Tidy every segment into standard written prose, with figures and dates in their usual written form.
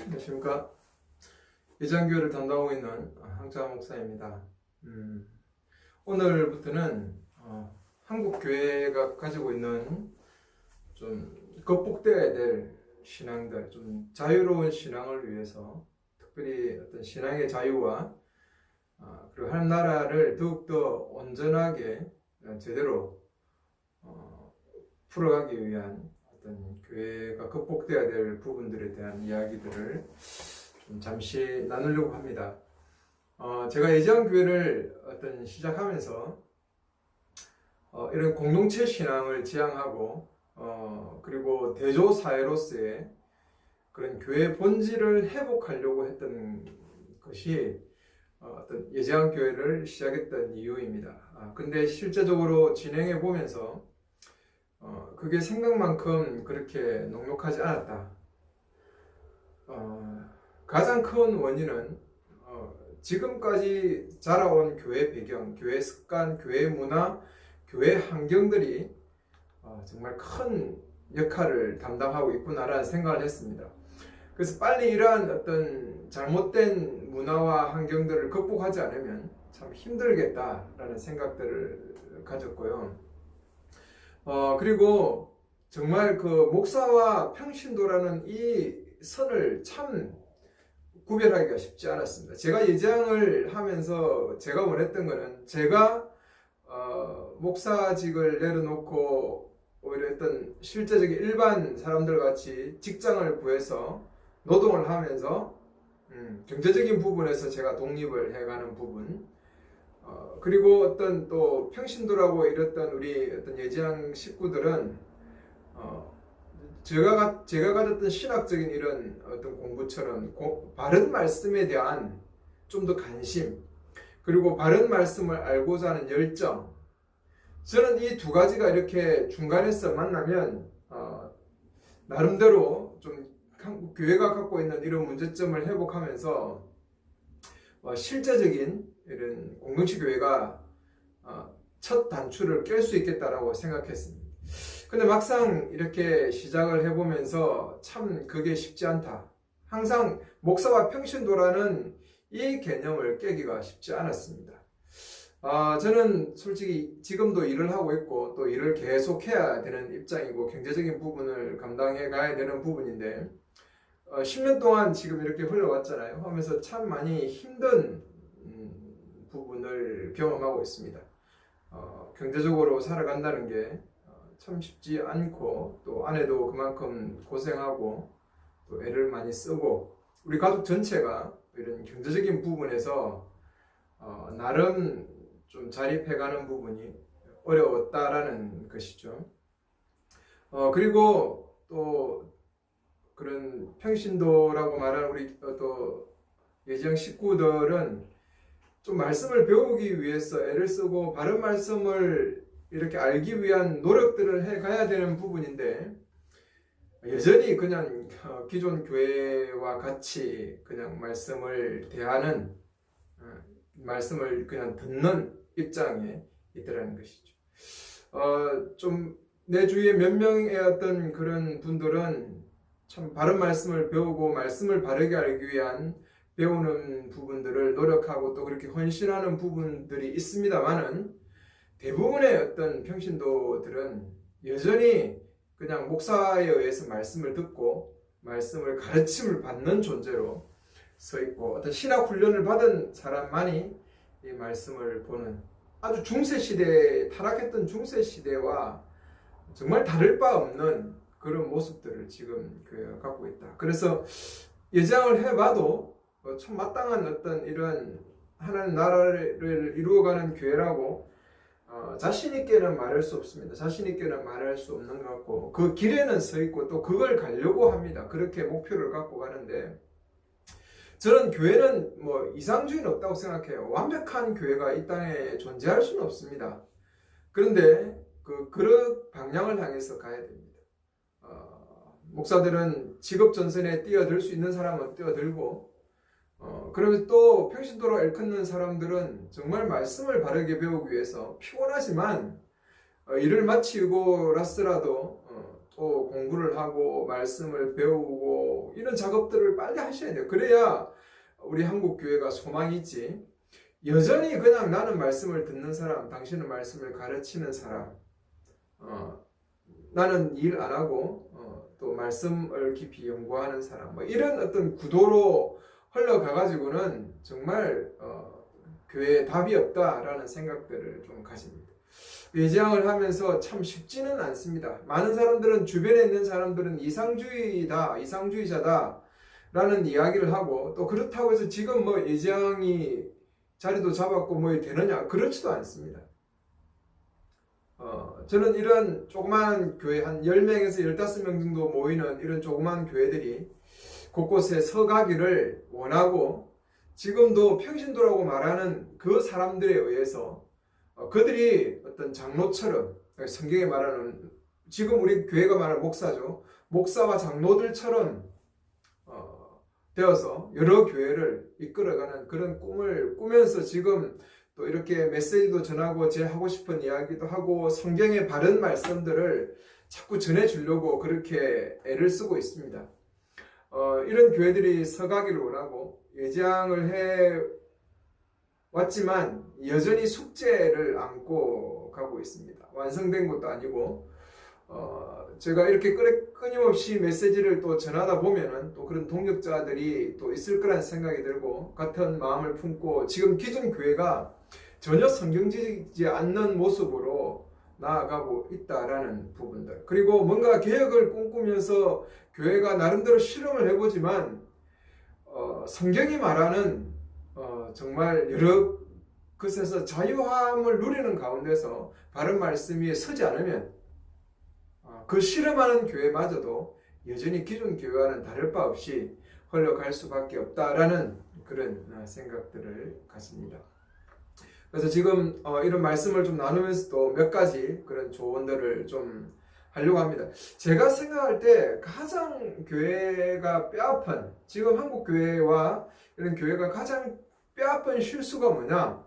안녕하십니까. 예장교회를 담당하고 있는 황자 목사입니다. 오늘부터는 한국 교회가 가지고 있는 좀 극복되어야 될 신앙들, 좀 자유로운 신앙을 위해서 특별히 어떤 신앙의 자유와 그리고 하나님나라를 더욱더 온전하게 제대로 풀어가기 위한 어떤 교회가 극복되어야 될 부분들에 대한 이야기들을 좀 잠시 나누려고 합니다. 제가 예지양교회를 시작하면서 이런 공동체 신앙을 지향하고 그리고 대조사회로서의 그런 교회 본질을 회복하려고 했던 것이 어떤 예지양교회를 시작했던 이유입니다. 근데 실제적으로 진행해 보면서 그게 생각만큼 그렇게 녹록하지 않았다. 가장 큰 원인은 지금까지 자라온 교회 배경, 교회 습관, 교회 문화, 교회 환경들이 정말 큰 역할을 담당하고 있구나라는 생각을 했습니다. 그래서 빨리 이러한 어떤 잘못된 문화와 환경들을 극복하지 않으면 참 힘들겠다라는 생각들을 가졌고요. 그리고 정말 그 목사와 평신도라는 이 선을 참 구별하기가 쉽지 않았습니다. 제가 예장을 하면서 제가 원했던 거는 제가 목사직을 내려놓고 오히려 어떤 실제적인 일반 사람들 같이 직장을 구해서 노동을 하면서 경제적인 부분에서 제가 독립을 해가는 부분, 그리고 어떤 또 평신도라고 이랬던 우리 어떤 예지양 식구들은 제가 가졌던 신학적인 이런 어떤 공부처럼 바른 말씀에 대한 좀 더 관심, 그리고 바른 말씀을 알고자 하는 열정, 저는 이 두 가지가 이렇게 중간에서 만나면 나름대로 좀 교회가 갖고 있는 이런 문제점을 회복하면서 실제적인 이런 공동체 교회가 첫 단추를 깰 수 있겠다라고 생각했습니다. 근데 막상 이렇게 시작을 해보면서 참 그게 쉽지 않다. 항상 목사와 평신도라는 이 개념을 깨기가 쉽지 않았습니다. 저는 솔직히 지금도 일을 하고 있고 또 일을 계속해야 되는 입장이고 경제적인 부분을 감당해 가야 되는 부분인데 10년 동안 지금 이렇게 흘러왔잖아요. 하면서 참 많이 힘든 부분을 경험하고 있습니다. 경제적으로 살아간다는 게 참 쉽지 않고 또 아내도 그만큼 고생하고 또 애를 많이 쓰고 우리 가족 전체가 이런 경제적인 부분에서 나름 좀 자립해가는 부분이 어려웠다라는 것이죠. 그리고 또 그런 평신도라고 말하는 우리 또 예지양 식구들은 좀 말씀을 배우기 위해서 애를 쓰고 바른 말씀을 이렇게 알기 위한 노력들을 해 가야 되는 부분인데 여전히 그냥 기존 교회와 같이 그냥 말씀을 대하는 말씀을 그냥 듣는 입장에 있더라는 것이죠. 좀 내 주위에 몇 명의 어떤 그런 분들은 참 바른 말씀을 배우고 말씀을 바르게 알기 위한 배우는 부분들을 노력하고 또 그렇게 헌신하는 부분들이 있습니다만은 대부분의 어떤 평신도들은 여전히 그냥 목사에 의해서 말씀을 듣고 말씀을 가르침을 받는 존재로 서 있고 어떤 신학 훈련을 받은 사람만이 이 말씀을 보는 아주 중세시대에 타락했던 중세시대와 정말 다를 바 없는 그런 모습들을 지금 교회가 갖고 있다. 그래서 예장을 해봐도 참 마땅한 어떤 이런 하나님 나라를 이루어가는 교회라고 자신있게는 말할 수 없습니다. 자신있게는 말할 수 없는 것 같고 그 길에는 서 있고 또 그걸 가려고 합니다. 그렇게 목표를 갖고 가는데 저는 교회는 뭐 이상주의는 없다고 생각해요. 완벽한 교회가 이 땅에 존재할 수는 없습니다. 그런데 그 방향을 향해서 가야 됩니다. 목사들은 직업 전선에 뛰어들 수 있는 사람은 뛰어들고 그러면서 또 평신도로 일컫는 사람들은 정말 말씀을 바르게 배우기 위해서 피곤하지만 일을 마치고 라스라도 또 공부를 하고 말씀을 배우고 이런 작업들을 빨리 하셔야 돼요. 그래야 우리 한국 교회가 소망이 있지. 여전히 그냥 나는 말씀을 듣는 사람, 당신은 말씀을 가르치는 사람, 나는 일 안 하고 또 말씀을 깊이 연구하는 사람, 뭐 이런 어떤 구도로 흘러가 가지고는 정말 교회에 답이 없다라는 생각들을 좀 가집니다. 예지양을 하면서 참 쉽지는 않습니다. 많은 사람들은, 주변에 있는 사람들은 이상주의자다 라는 이야기를 하고, 또 그렇다고 해서 지금 뭐 예지양이 자리도 잡았고 뭐 되느냐, 그렇지도 않습니다. 저는 이런 조그만 교회, 한 10명에서 15명 정도 모이는 이런 조그만 교회들이 곳곳에 서가기를 원하고, 지금도 평신도라고 말하는 그 사람들에 의해서 그들이 어떤 장로처럼, 성경에 말하는, 지금 우리 교회가 말하는 목사죠, 목사와 장로들처럼 되어서 여러 교회를 이끌어가는 그런 꿈을 꾸면서 지금 또 이렇게 메시지도 전하고 제 하고 싶은 이야기도 하고 성경의 바른 말씀들을 자꾸 전해주려고 그렇게 애를 쓰고 있습니다. 이런 교회들이 서가기를 원하고, 예지양을 해 왔지만 여전히 숙제를 안고 가고 있습니다. 완성된 것도 아니고, 제가 이렇게 끊임없이 메시지를 또 전하다 보면은 또 그런 동력자들이 또 있을 거란 생각이 들고, 같은 마음을 품고 지금 기존 교회가 전혀 성경지지 않는 모습으로 나아가고 있다라는 부분들, 그리고 뭔가 개혁을 꿈꾸면서 교회가 나름대로 실험을 해보지만 성경이 말하는 정말 여러 것에서 자유함을 누리는 가운데서 바른 말씀 위에 서지 않으면 그 실험하는 교회마저도 여전히 기존 교회와는 다를 바 없이 흘러갈 수밖에 없다라는 그런 생각들을 갖습니다. 그래서 지금 이런 말씀을 좀 나누면서도 몇 가지 그런 조언들을 좀 하려고 합니다. 제가 생각할 때 가장 교회가 뼈아픈, 지금 한국 교회와 이런 교회가 가장 뼈아픈 실수가 뭐냐?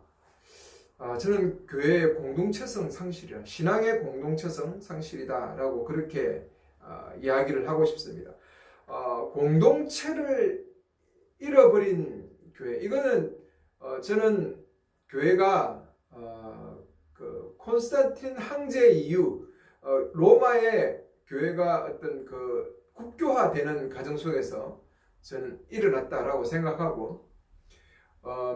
저는 교회의 공동체성 상실이야, 신앙의 공동체성 상실이다라고 그렇게 이야기를 하고 싶습니다. 공동체를 잃어버린 교회, 이거는 저는 교회가 그 콘스탄틴 황제 이후 로마의 교회가 어떤 그 국교화되는 과정 속에서 저는 일어났다라고 생각하고,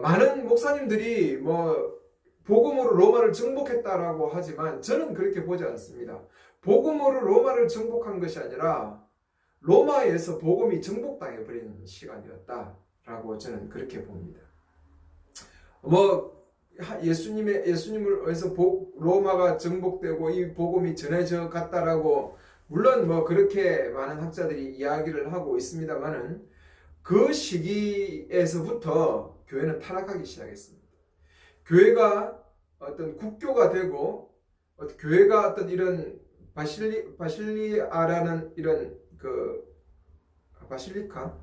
많은 목사님들이 뭐 복음으로 로마를 정복했다라고 하지만 저는 그렇게 보지 않습니다. 복음으로 로마를 정복한 것이 아니라 로마에서 복음이 정복당해 버리는 시간이었다라고 저는 그렇게 봅니다. 뭐 예수님을 위해서 로마가 정복되고 이 복음이 전해져 갔다라고 물론 뭐 그렇게 많은 학자들이 이야기를 하고 있습니다만은, 그 시기에서부터 교회는 타락하기 시작했습니다. 교회가 어떤 국교가 되고, 교회가 어떤 이런 바실리아라는 이런 그 바실리카,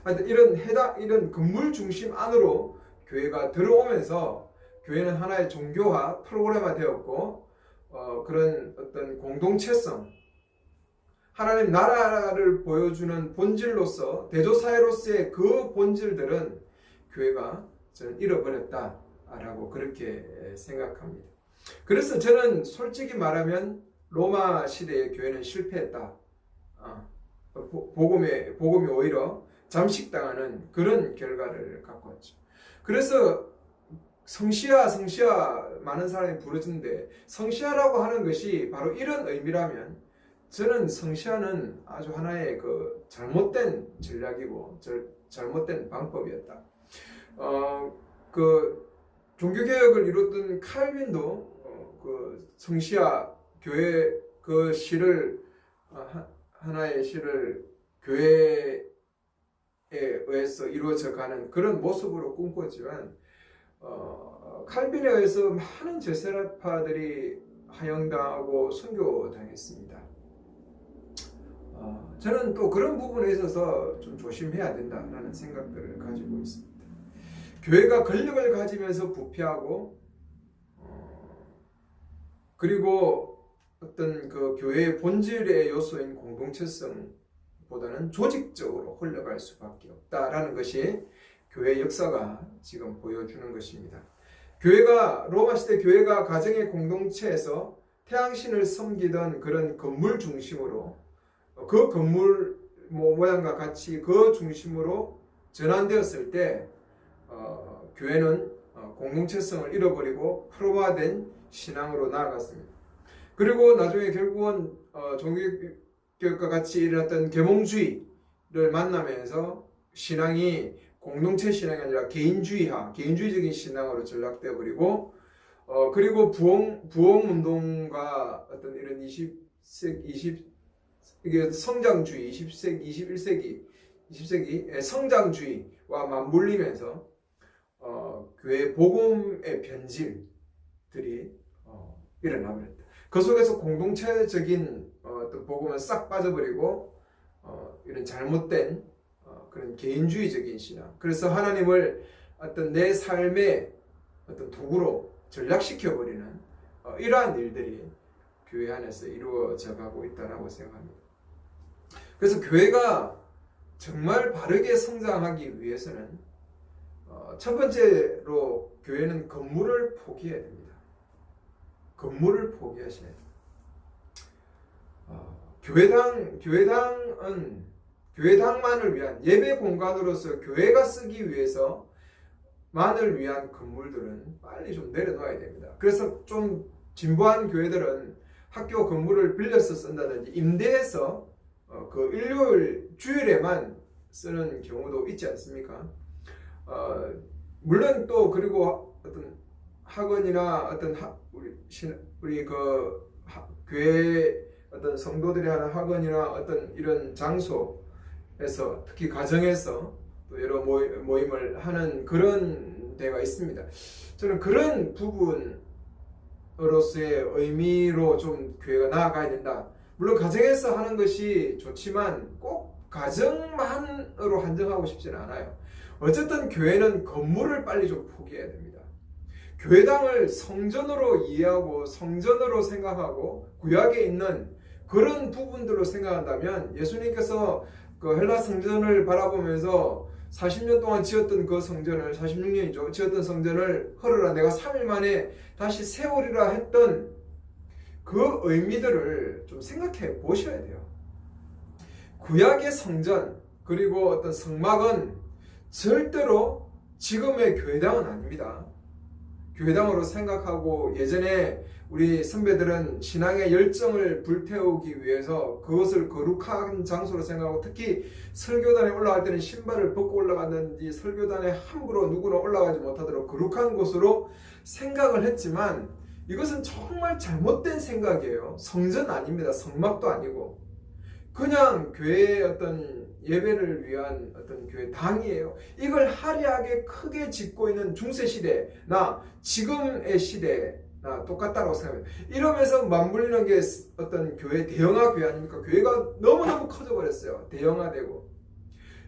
하여튼 이런 건물 중심 안으로 교회가 들어오면서 교회는 하나의 종교화 프로그램화 되었고, 그런 어떤 공동체성, 하나님 나라를 보여주는 본질로서, 대조사회로서의 그 본질들은 교회가 저는 잃어버렸다라고 그렇게 생각합니다. 그래서 저는 솔직히 말하면 로마 시대의 교회는 실패했다. 복음이 오히려 잠식당하는 그런 결과를 갖고 왔죠. 그래서 성시아 많은 사람이 부르짖는데, 성시아라고 하는 것이 바로 이런 의미라면 저는 성시아는 아주 하나의 그 잘못된 전략이고 잘못된 방법이었다. 그 종교개혁을 이뤘던 칼빈도 그 성시아 교회 그 시를 하나의 시를 교회에 의해서 이루어져 가는 그런 모습으로 꿈꿨지만, 칼빈에 의해서 많은 제세라파들이 하영당하고 순교당했습니다. 저는 또 그런 부분에 있어서 좀 조심해야 된다라는 생각들을 가지고 있습니다. 교회가 권력을 가지면서 부패하고, 그리고 어떤 그 교회의 본질의 요소인 공동체성, 보다는 조직적으로 흘러갈 수밖에 없다라는 것이 교회 역사가 지금 보여주는 것입니다. 교회가 로마 시대 교회가 가정의 공동체에서 태양신을 섬기던 그런 건물 중심으로 그 건물 모양과 같이 그 중심으로 전환되었을 때 교회는 공동체성을 잃어버리고 프로화된 신앙으로 나아갔습니다. 그리고 나중에 결국은 종교개혁과 같이 일어났던 계몽주의를 만나면서 신앙이 공동체 신앙이 아니라 개인주의적인 신앙으로 전락되어 버리고 그리고 부흥운동과 어떤 이런 이게 성장주의 20세기 성장주의와 맞물리면서 교회 복음의 변질들이 일어나버렸다. 그 속에서 공동체적인 어떤 복음은 싹 빠져버리고 이런 잘못된 그런 개인주의적인 신앙. 그래서 하나님을 어떤 내 삶의 어떤 도구로 전락시켜버리는 이러한 일들이 교회 안에서 이루어져 가고 있다고 생각합니다. 그래서 교회가 정말 바르게 성장하기 위해서는 첫 번째로 교회는 건물을 포기해야 됩니다. 건물을 포기하셔야 됩니다. 교회당만을 위한 예배 공간으로서 교회가 쓰기 위해서만을 위한 건물들은 빨리 좀 내려놓아야 됩니다. 그래서 좀 진보한 교회들은 학교 건물을 빌려서 쓴다든지 임대해서 그 일요일 주일에만 쓰는 경우도 있지 않습니까? 물론 또 그리고 어떤 학원이나 어떤 우리 교회 어떤 성도들이 하는 학원이나 어떤 이런 장소에서 특히 가정에서 또 여러 모임을 하는 그런 데가 있습니다. 저는 그런 부분으로서의 의미로 좀 교회가 나아가야 된다. 물론 가정에서 하는 것이 좋지만 꼭 가정만으로 한정하고 싶지는 않아요. 어쨌든 교회는 건물을 빨리 좀 포기해야 됩니다. 교회당을 성전으로 이해하고 성전으로 생각하고 구약에 있는 그런 부분들로 생각한다면 예수님께서 그 헬라 성전을 바라보면서 40년 동안 지었던 그 성전을 46년이죠. 지었던 성전을 헐어라 내가 3일 만에 다시 세우리라 했던 그 의미들을 좀 생각해 보셔야 돼요. 구약의 성전 그리고 어떤 성막은 절대로 지금의 교회당은 아닙니다. 교회당으로 생각하고 예전에 우리 선배들은 신앙의 열정을 불태우기 위해서 그것을 거룩한 장소로 생각하고 특히 설교단에 올라갈 때는 신발을 벗고 올라갔는지 설교단에 함부로 누구나 올라가지 못하도록 거룩한 곳으로 생각을 했지만 이것은 정말 잘못된 생각이에요. 성전 아닙니다. 성막도 아니고 그냥 교회의 어떤 예배를 위한 어떤 교회당이에요. 이걸 화려하게 크게 짓고 있는 중세시대나 지금의 시대나 똑같다고 생각해요. 이러면서 맞물리는 게 어떤 교회 대형화 교회 아닙니까? 교회가 너무너무 커져버렸어요. 대형화되고.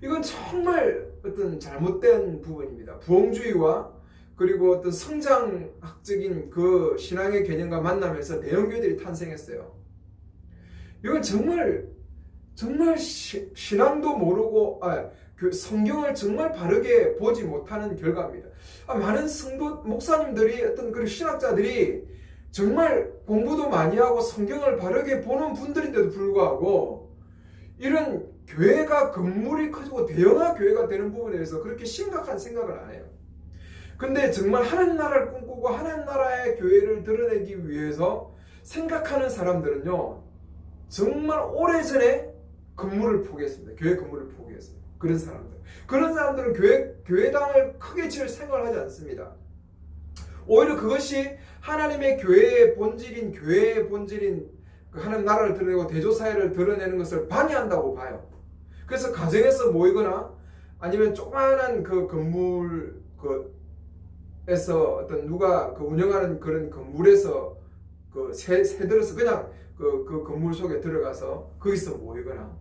이건 정말 어떤 잘못된 부분입니다. 부흥주의와 그리고 어떤 성장학적인 그 신앙의 개념과 만나면서 대형교회들이 탄생했어요. 이건 정말 신앙도 모르고 성경을 정말 바르게 보지 못하는 결과입니다. 많은 성도 목사님들이 어떤 그런 신학자들이 정말 공부도 많이 하고 성경을 바르게 보는 분들인데도 불구하고 이런 교회가 건물이 커지고 대형화 교회가 되는 부분에 대해서 그렇게 심각한 생각을 안 해요. 근데 정말 하나님 나라를 꿈꾸고 하나님 나라의 교회를 드러내기 위해서 생각하는 사람들은요 정말 오래전에 건물을 포기했습니다. 교회 건물을 포기했습니다. 그런 사람들은 교회당을 크게 지을 생각을 하지 않습니다. 오히려 그것이 하나님의 교회의 본질인 그 하나님 나라를 드러내고 대조사회를 드러내는 것을 방해한다고 봐요. 그래서 가정에서 모이거나 아니면 조그마한 그 건물 에서 어떤 누가 그 운영하는 그런 건물에서 그 새들어서 그냥 그 건물 속에 들어가서 거기서 모이거나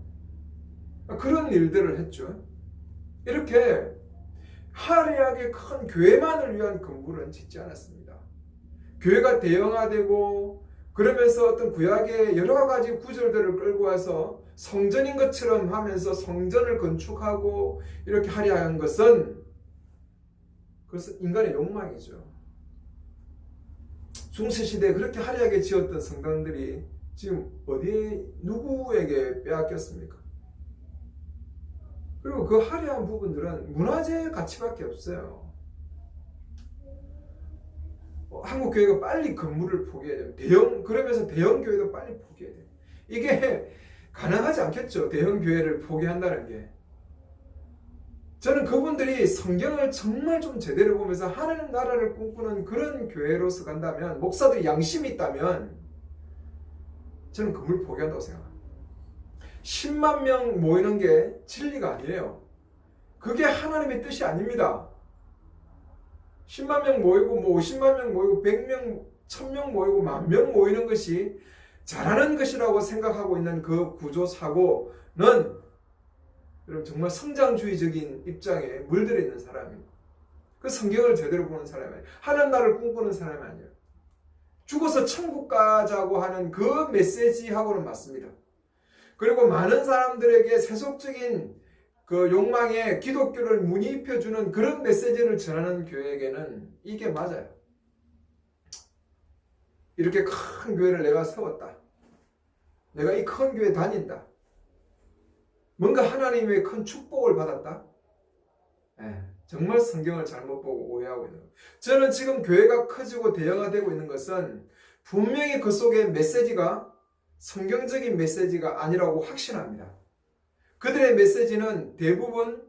그런 일들을 했죠. 이렇게 화려하게 큰 교회만을 위한 건물은 짓지 않았습니다. 교회가 대형화되고 그러면서 어떤 구약의 여러 가지 구절들을 끌고 와서 성전인 것처럼 하면서 성전을 건축하고 이렇게 하려 한 것은 그것은 인간의 욕망이죠. 중세시대에 그렇게 화려하게 지었던 성당들이 지금 어디에 누구에게 빼앗겼습니까? 그리고 그 화려한 부분들은 문화재의 가치밖에 없어요. 한국 교회가 빨리 건물을 포기해야 돼요. 그러면서 대형 교회도 빨리 포기해야 돼요. 이게 가능하지 않겠죠. 대형 교회를 포기한다는 게. 저는 그분들이 성경을 정말 좀 제대로 보면서 하나님 나라를 꿈꾸는 그런 교회로서 간다면, 목사들이 양심이 있다면 저는 건물 포기한다고 생각합니다. 10만 명 모이는 게 진리가 아니에요. 그게 하나님의 뜻이 아닙니다. 10만 명 모이고 50만 명 모이고 100명, 1000명 모이고 10,000명 모이는 것이 잘하는 것이라고 생각하고 있는 그 구조 사고는 여러분 정말 성장주의적인 입장에 물들어 있는 사람이에요. 그 성경을 제대로 보는 사람이 아니에요. 하나님 나라를 꿈꾸는 사람이 아니에요. 죽어서 천국 가자고 하는 그 메시지하고는 맞습니다. 그리고 많은 사람들에게 세속적인 그 욕망에 기독교를 문의입혀주는 그런 메시지를 전하는 교회에게는 이게 맞아요. 이렇게 큰 교회를 내가 세웠다. 내가 이 큰 교회 다닌다. 뭔가 하나님의 큰 축복을 받았다. 정말 성경을 잘못 보고 오해하고 있는 거예요. 저는 지금 교회가 커지고 대형화되고 있는 것은 분명히 그 속에 메시지가 성경적인 메시지가 아니라고 확신합니다. 그들의 메시지는 대부분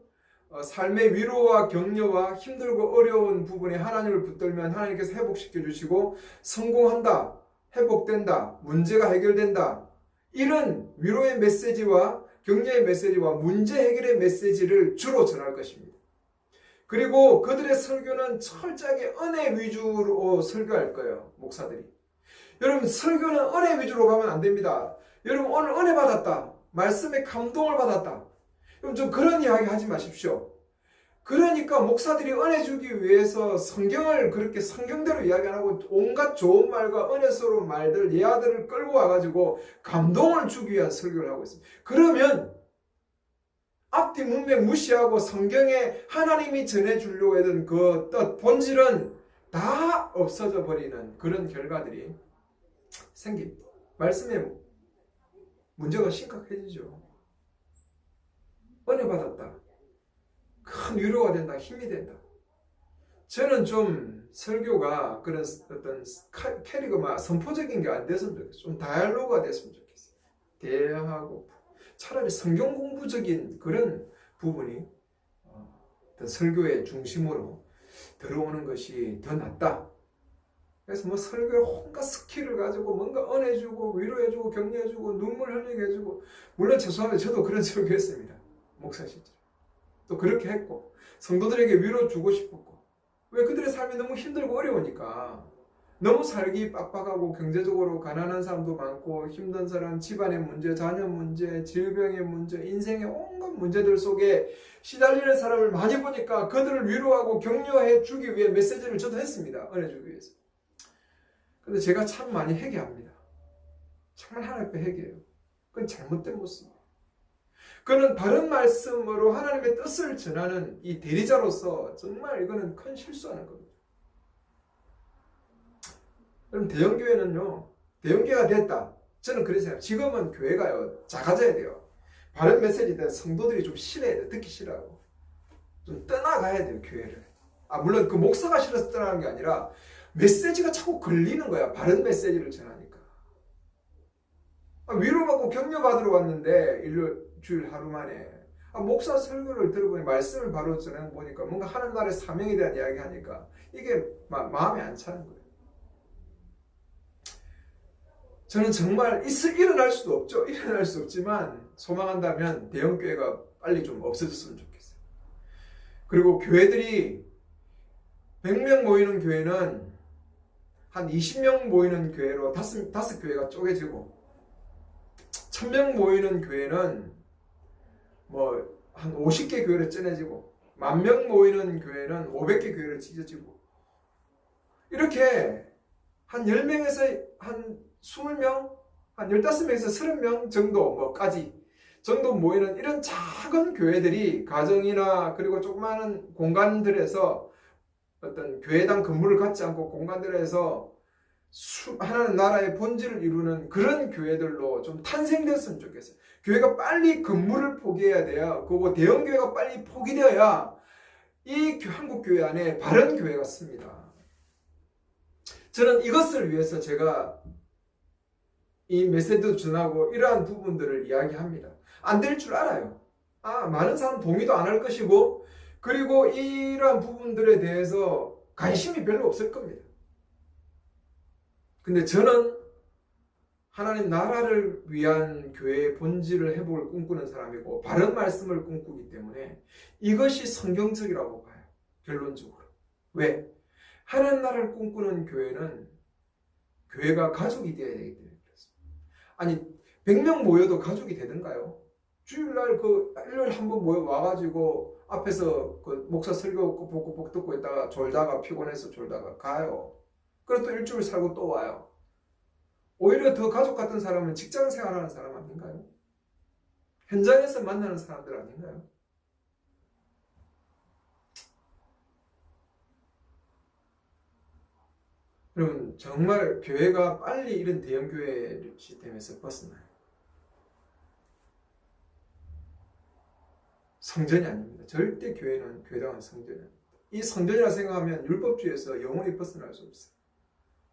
삶의 위로와 격려와 힘들고 어려운 부분에 하나님을 붙들면 하나님께서 회복시켜 주시고 성공한다, 회복된다, 문제가 해결된다, 이런 위로의 메시지와 격려의 메시지와 문제 해결의 메시지를 주로 전할 것입니다. 그리고 그들의 설교는 철저하게 은혜 위주로 설교할 거예요. 목사들이. 여러분, 설교는 은혜 위주로 가면 안 됩니다. 여러분, 오늘 은혜 받았다, 말씀에 감동을 받았다, 여러분 좀 그런 이야기 하지 마십시오. 그러니까 목사들이 은혜 주기 위해서 성경을 그렇게 성경대로 이야기 안 하고 온갖 좋은 말과 은혜스러운 말들, 예화들을 끌고 와가지고 감동을 주기 위한 설교를 하고 있습니다. 그러면 앞뒤 문맥 무시하고 성경에 하나님이 전해주려고 했던 그 뜻, 본질은 다 없어져 버리는 그런 결과들이 생깁니다. 말씀에 문제가 심각해지죠. 은혜 받았다, 큰 위로가 된다, 힘이 된다. 저는 좀 설교가 그런 어떤 캐리그마 선포적인 게 안 됐으면 좋겠어요. 좀 다이얼로그가 됐으면 좋겠어요. 대화하고 차라리 성경 공부적인 그런 부분이 어떤 설교의 중심으로 들어오는 것이 더 낫다. 그래서 뭐 설교에 온갖 스킬을 가지고 뭔가 은혜주고 위로해주고 격려해주고 눈물 흘리게 해주고, 물론 죄송합니다. 저도 그런 설교했습니다. 목사 시절 또 그렇게 했고 성도들에게 위로 주고 싶었고, 왜 그들의 삶이 너무 힘들고 어려우니까, 너무 살기 빡빡하고 경제적으로 가난한 사람도 많고 힘든 사람, 집안의 문제, 자녀 문제, 질병의 문제, 인생의 온갖 문제들 속에 시달리는 사람을 많이 보니까 그들을 위로하고 격려해 주기 위해 메시지를 저도 했습니다. 은혜 주기 위해서. 근데 제가 참 많이 회개합니다. 정말 하나님 앞에 회개해요. 그건 잘못된 모습입니다. 그는 바른 말씀으로 하나님의 뜻을 전하는 이 대리자로서 정말 이거는 큰 실수하는 겁니다. 그럼 대형교회는요, 대형교회가 됐다, 저는 그렇게 생각해요. 지금은 교회가요 작아져야 돼요. 바른 메시지에 대한 성도들이 좀 싫어야 돼요. 듣기 싫어하고 좀 떠나가야 돼요, 교회를. 물론 그 목사가 싫어서 떠나는 게 아니라 메시지가 자꾸 걸리는 거야. 바른 메시지를 전하니까. 위로받고 격려받으러 왔는데 일주일 하루 만에 목사 설교를 들어보니 말씀을 바로 전해보니까 뭔가 하는 나라의 사명에 대한 이야기 하니까 이게 마음에 안 차는 거예요. 저는 정말 일어날 수도 없죠. 일어날 수 없지만 소망한다면 대형교회가 빨리 좀 없어졌으면 좋겠어요. 그리고 교회들이 100명 모이는 교회는 한 20명 모이는 교회로 다섯 교회가 쪼개지고, 1000명 모이는 교회는 뭐 한 50개 교회로 쪼개지고, 10,000명 모이는 교회는 500개 교회로 찢어지고, 이렇게 한 10명에서 한 20명, 한 15명에서 30명 정도 뭐까지 정도 모이는 이런 작은 교회들이 가정이나 그리고 조그마한 공간들에서 어떤 교회당 건물을 갖지 않고 공간들에서 하나님 나라의 본질을 이루는 그런 교회들로 좀 탄생됐으면 좋겠어요. 교회가 빨리 건물을 포기해야 돼요. 그리고 대형 교회가 빨리 포기되어야 이 한국 교회 안에 바른 교회가 씁니다. 저는 이것을 위해서 제가 이 메시지도 전하고 이러한 부분들을 이야기합니다. 안 될 줄 알아요. 많은 사람 동의도 안 할 것이고, 그리고 이러한 부분들에 대해서 관심이 별로 없을 겁니다. 근데 저는 하나님 나라를 위한 교회의 본질을 회복을 꿈꾸는 사람이고 바른 말씀을 꿈꾸기 때문에 이것이 성경적이라고 봐요. 결론적으로. 왜? 하나님 나라를 꿈꾸는 교회는 교회가 가족이 되어야 되기 때문에 그렇습니다. 아니 100명 모여도 가족이 되던가요? 주일날 일요일에 한번 모여 와가지고 앞에서 목사 설교 복 듣고 있다가 졸다가 피곤해서 졸다가 가요. 그리고 또 일주일 살고 또 와요. 오히려 더 가족 같은 사람은 직장 생활하는 사람 아닌가요? 현장에서 만나는 사람들 아닌가요? 여러분 정말 교회가 빨리 이런 대형 교회 시스템에서 벗어나요. 성전이 아닙니다. 절대 교회는 교회당은 성전이 아닙니다. 이 성전이라 생각하면 율법주의에서 영원히 벗어날 수 없어요.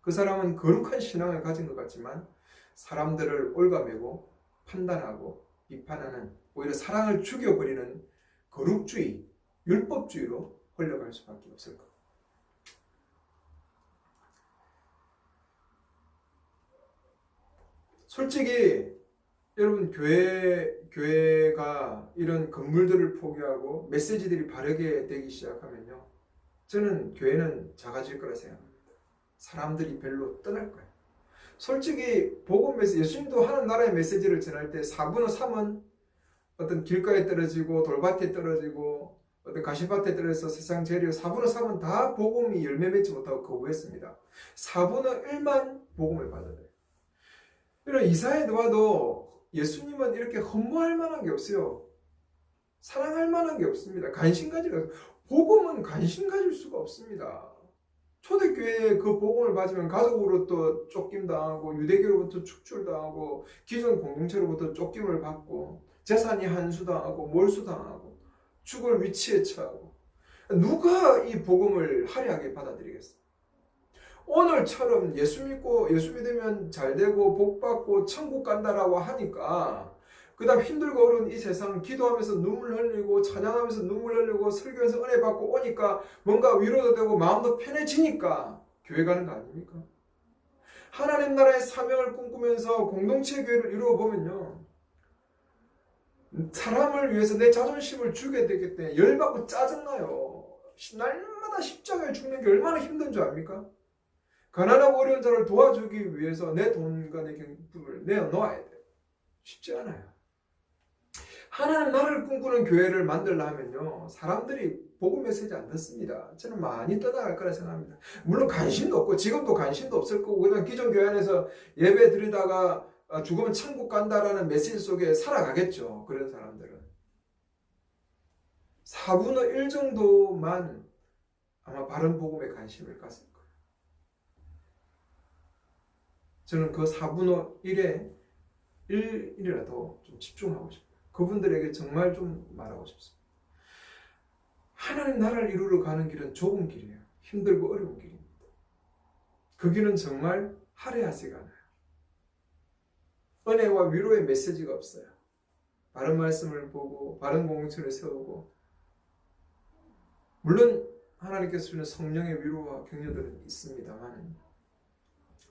그 사람은 거룩한 신앙을 가진 것 같지만 사람들을 올가매고 판단하고 비판하는 오히려 사랑을 죽여버리는 거룩주의, 율법주의로 흘러갈 수밖에 없을 겁니다. 솔직히 여러분 교회가 이런 건물들을 포기하고 메시지들이 바르게 되기 시작하면요, 저는 교회는 작아질 거라 생각합니다. 사람들이 별로 떠날 거예요. 솔직히 복음 메시지, 예수님도 하는 나라의 메시지를 전할 때 4분의 3은 어떤 길가에 떨어지고 돌밭에 떨어지고 어떤 가시밭에 떨어져서 세상 재료 4분의 3은 다 복음이 열매 맺지 못하고 거부했습니다. 4분의 1만 복음을 받아들여요. 이런 이사야에 놓아도 예수님은 이렇게 허무할 만한 게 없어요. 사랑할 만한 게 없습니다. 관심 가지고, 복음은 관심 가질 수가 없습니다. 초대교회에 그 복음을 받으면 가족으로 또 쫓김 당하고 유대교로부터 축출당하고 기존 공동체로부터 쫓김을 받고 재산이 한수당하고 몰수당하고 죽을 위치에 처하고, 누가 이 복음을 화려하게 받아들이겠어요? 오늘처럼 예수 믿고 예수 믿으면 잘 되고 복 받고 천국 간다라고 하니까 그 다음 힘들고 어려운 이 세상 기도하면서 눈물 흘리고 찬양하면서 눈물 흘리고 설교해서 은혜 받고 오니까 뭔가 위로도 되고 마음도 편해지니까 교회 가는 거 아닙니까? 하나님 나라의 사명을 꿈꾸면서 공동체 교회를 이루어 보면요, 사람을 위해서 내 자존심을 주게 되기 때문에 열받고 짜증나요. 날마다 십자가에 죽는 게 얼마나 힘든 줄 압니까? 가난하고 어려운 자를 도와주기 위해서 내 돈과 내 경품을 내어놓아야 돼요. 쉽지 않아요. 하나님 나라를 꿈꾸는 교회를 만들려면요, 사람들이 복음 메시지 안 듣습니다. 저는 많이 떠나갈 거라 생각합니다. 물론 관심도 없고 지금도 관심도 없을 거고, 그냥 기존 교회 안에서 예배 드리다가 죽으면 천국 간다라는 메시지 속에 살아가겠죠. 그런 사람들은 4분의 1 정도만 아마 바른 복음에 관심을 갖을 거예요. 저는 그 4분의 1에 1이라도 좀 집중하고 싶어요. 그분들에게 정말 좀 말하고 싶습니다. 하나님 나라를 이루러 가는 길은 좁은 길이에요. 힘들고 어려운 길입니다. 그 길은 정말 화려하지가 않아요. 은혜와 위로의 메시지가 없어요. 바른 말씀을 보고 바른 공동체를 세우고, 물론 하나님께서 주는 성령의 위로와 격려들은 있습니다만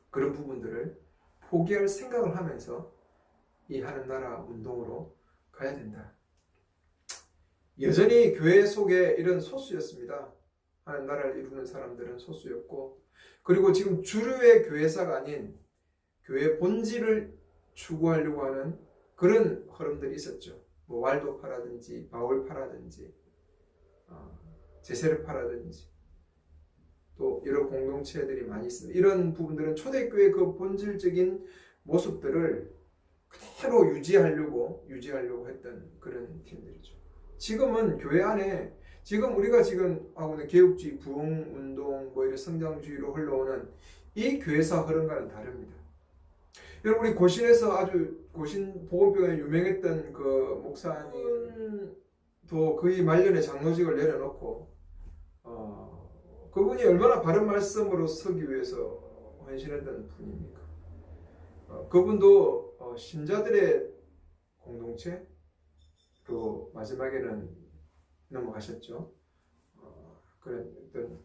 그런 부분들을 포기할 생각을 하면서 이 하나님 나라 운동으로 가야 된다. 여전히 교회 속에 이런 소수였습니다. 하나님 나라를 이루는 사람들은 소수였고, 그리고 지금 주류의 교회사가 아닌 교회 본질을 추구하려고 하는 그런 흐름들이 있었죠. 뭐 왈도파라든지 바울파라든지 제세르파라든지 또 여러 공동체들이 많이 있습니다. 이런 부분들은 초대교회의 그 본질적인 모습들을 그대로 유지하려고 했던 그런 팀들이죠. 지금은 교회 안에 지금 우리가 지금 하고 있는 개혁주의, 부흥운동, 뭐 이런 성장주의로 흘러오는 이 교회사 흐름과는 다릅니다. 여러분 우리 고신에서 아주 고신 보건병원에 유명했던 그 목사님도 거의 말년에 장로직을 내려놓고 그분이 얼마나 바른 말씀으로 서기 위해서 헌신했던 분입니까? 그분도 신자들의 공동체로 마지막에는 넘어가셨죠. 그런 어떤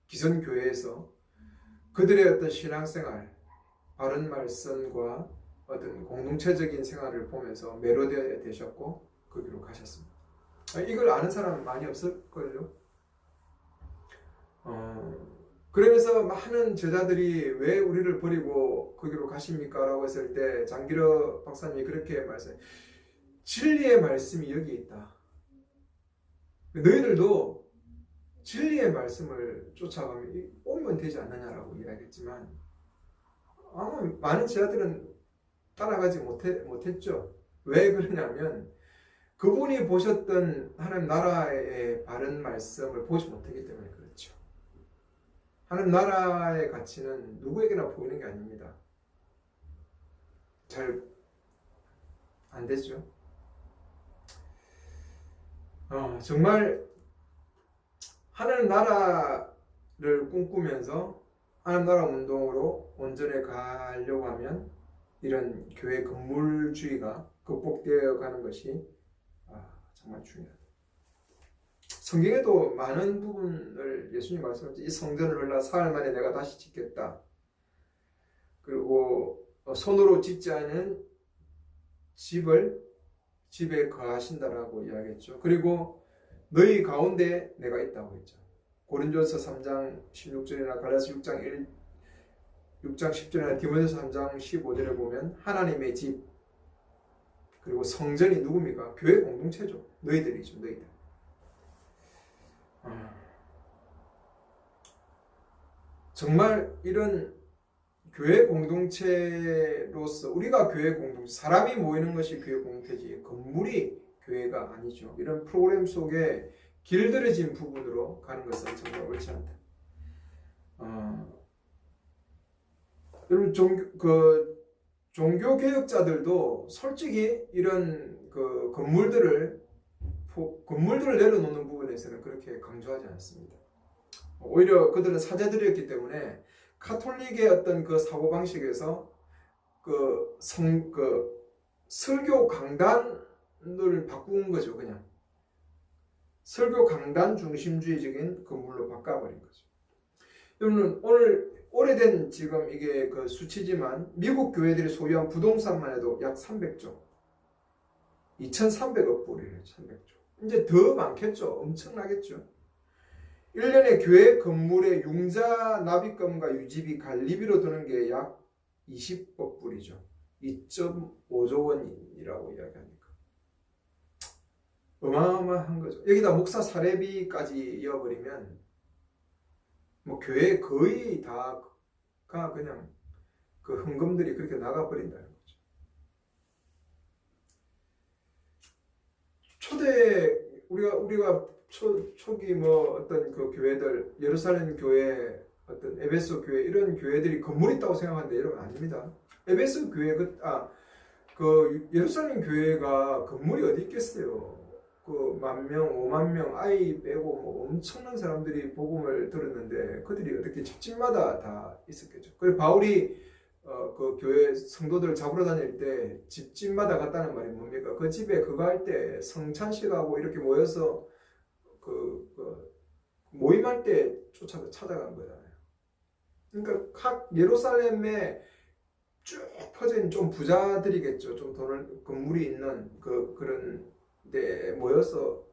기성교회에서 그들의 어떤 신앙생활, 바른 말씀과 어떤 공동체적인 생활을 보면서 매료되어 되셨고 그 길로 가셨습니다. 이걸 아는 사람 많이 없을걸요. 그러면서 많은 제자들이 왜 우리를 버리고 그 길로 가십니까? 라고 했을 때 장기러 박사님이 그렇게 말씀해요. 진리의 말씀이 여기 있다. 너희들도 진리의 말씀을 쫓아가면 오면 되지 않느냐라고 이야기했지만 아마 많은 제자들은 따라가지 못했죠. 왜 그러냐면 그분이 보셨던 하나님 나라의 바른 말씀을 보지 못했기 때문에 그렇죠. 하나님 나라의 가치는 누구에게나 보이는 게 아닙니다. 잘 안 되죠. 정말 하나님 나라를 꿈꾸면서 하나님 나라 운동으로 온전해 가려고 하면 이런 교회 건물주의가 극복되어 가는 것이 정말 중요하다. 성경에도 많은 부분을 예수님 말씀하셨죠. 이 성전을 흘러 사흘 만에 내가 다시 짓겠다. 그리고 손으로 짓지 않은 집에 거하신다라고 이야기했죠. 그리고 너희 가운데 내가 있다고 했죠. 고린도서 3장 16절이나 갈라디아서 6장 10절이나 디모데서 3장 15절에 보면 하나님의 집 그리고 성전이 누굽니까? 교회 공동체죠. 너희들이죠. 너희들. 정말 이런 교회 공동체로서 우리가 교회 공동체, 사람이 모이는 것이 교회 공동체지 건물이 교회가 아니죠. 이런 프로그램 속에 길들여진 부분으로 가는 것은 정말 옳지 않다. 여러분 종교 개혁자들도 솔직히 이런 그 건물들을 내려놓는 부분에서는 그렇게 강조하지 않습니다. 오히려 그들은 사제들이었기 때문에 카톨릭의 어떤 그 사고방식에서 설교 강단을 바꾼 거죠. 그냥 설교 강단 중심주의적인 건물로 바꿔버린 거죠. 여러분 오늘 오래된 지금 이게 그 수치지만 미국 교회들이 소유한 부동산만 해도 약 300조 2,300억 불이에요. 300조 이제 더 많겠죠. 엄청나겠죠. 1년에 교회 건물의 융자 납입금과 유지비 관리비로 드는 게 약 20억 불이죠. 2.5조 원이라고 이야기하니까 어마어마한 거죠. 여기다 목사 사례비까지 이어버리면 뭐 교회 거의 다가 그냥 그 헌금들이 그렇게 나가버린다는 거죠. 우리가 초기 뭐 어떤 그 교회들 예루살렘 교회 어떤 에베소 교회 이런 교회들이 건물이 있다고 생각하는데 여러분 아닙니다. 에베소 교회 그 예루살렘 교회가 건물이 어디 있겠어요. 그 10,000명, 50,000명 아이 빼고 뭐 엄청난 사람들이 복음을 들었는데 그들이 어떻게 집집마다 다 있었겠죠. 그리고 바울이 그 교회 성도들 잡으러 다닐 때 집집마다 갔다는 말이 뭡니까? 그 집에 그거 할 때 성찬식하고 이렇게 모여서 모임할 때 찾아간 거잖아요. 그러니까 각 예루살렘에 쭉 퍼진 좀 부자들이겠죠. 좀 건물이 있는 그런 데 모여서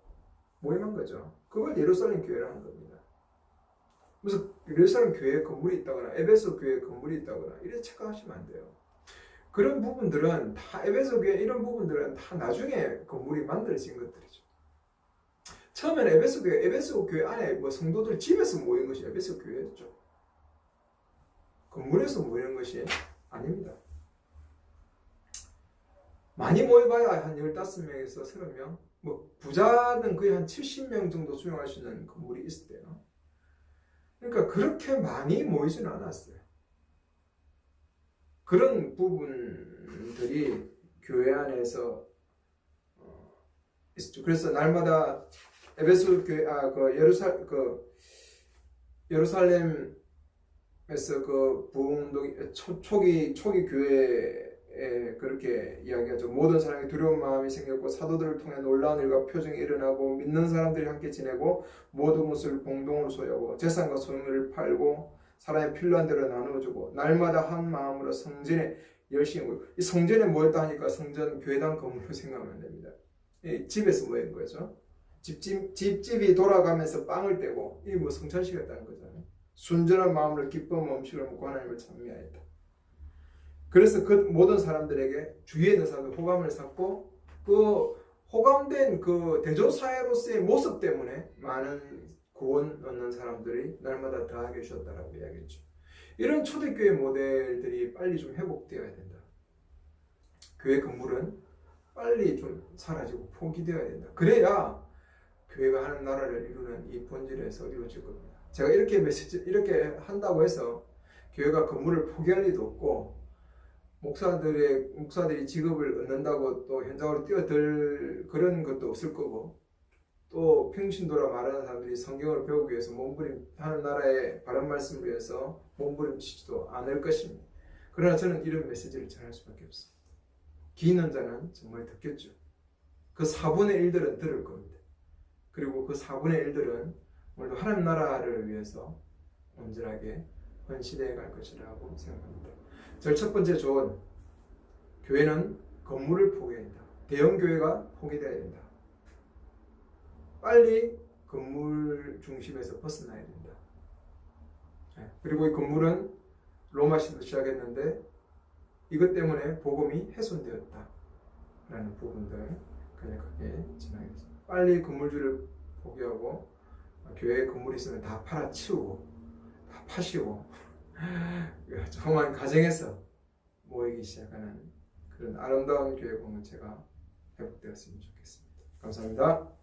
모임한 거죠. 그걸 예루살렘 교회라는 겁니다. 무슨 예루살렘 교회에 건물이 있다거나 에베소 교회에 건물이 있다거나 이렇게 착각하시면 안 돼요. 그런 부분들은 다 에베소 교회 이런 부분들은 다 나중에 건물이 만들어진 것들이죠. 처음에는 에베소 교회 안에 뭐 성도들 집에서 모인 것이 에베소 교회였죠. 건물에서 모이는 것이 아닙니다. 많이 모여봐야 한 15명에서 30명, 뭐 부자는 거의 한 70명 정도 수용할 수 있는 건물이 있었대요. 그러니까 그렇게 많이 모이지는 않았어요. 그런 부분들이 교회 안에서 있었죠. 그래서 날마다 에베소 교회, 예루살렘에서 그 부흥운동 초기 교회에 그렇게 이야기하죠. 모든 사람이 두려운 마음이 생겼고 사도들을 통해 놀라운 일과 표징이 일어나고 믿는 사람들이 함께 지내고 모든 것을 공동으로 소유하고 재산과 소유를 팔고 사람의 필요한 대로 나누어주고 날마다 한 마음으로 성전에 열심히 모이고, 이 성전에 모였다 하니까 성전 교회당 건물로 생각하면 됩니다. 집에서 모인 거죠. 집집이 돌아가면서 빵을 떼고 이 뭐 성찬식이었다는 거잖아요. 순전한 마음으로 기쁨 음식을 먹고 하나님을 찬미하였다. 그래서 그 모든 사람들에게 주위에 있는 사람들 호감을 샀고 그 호감된 그 대조사회로서의 모습 때문에 많은 구원 얻는 사람들이 날마다 더하게 주셨다라고 이야기했죠. 이런 초대교회 모델들이 빨리 좀 회복되어야 된다. 교회 건물은 빨리 좀 사라지고 포기되어야 된다. 그래야 교회가 하는 나라를 이루는 이 본질에서 이루어질 겁니다. 제가 이렇게 한다고 해서 교회가 건물을 포기할 리도 없고 목사들이 직업을 얻는다고 또 현장으로 뛰어들 그런 것도 없을 거고 또 평신도라 말하는 사람들이 성경을 배우기 위해서 하는 나라의 바른 말씀을 위해서 몸부림치지도 않을 것입니다. 그러나 저는 이런 메시지를 전할 수밖에 없습니다. 기는 자는 정말 듣겠죠. 그 4분의 1들은 들을 겁니다. 그리고 그 4분의 1들은 오늘도 하나님 나라를 위해서 온전하게 헌신해 갈 것이라고 생각합니다. 저 첫 번째 조언, 교회는 건물을 포기해야 된다. 대형 교회가 포기되어야 된다. 빨리 건물 중심에서 벗어나야 된다. 그리고 이 건물은 로마시대도 시작했는데 이것 때문에 복음이 훼손되었다 라는 부분들 간략하게 진행하겠습니다. 빨리 건물주를 포기하고 교회에 건물이 있으면 다 팔아치우고 다 파시고 조그만 가정에서 모이기 시작하는 그런 아름다운 교회 공동체가 회복되었으면 좋겠습니다. 감사합니다.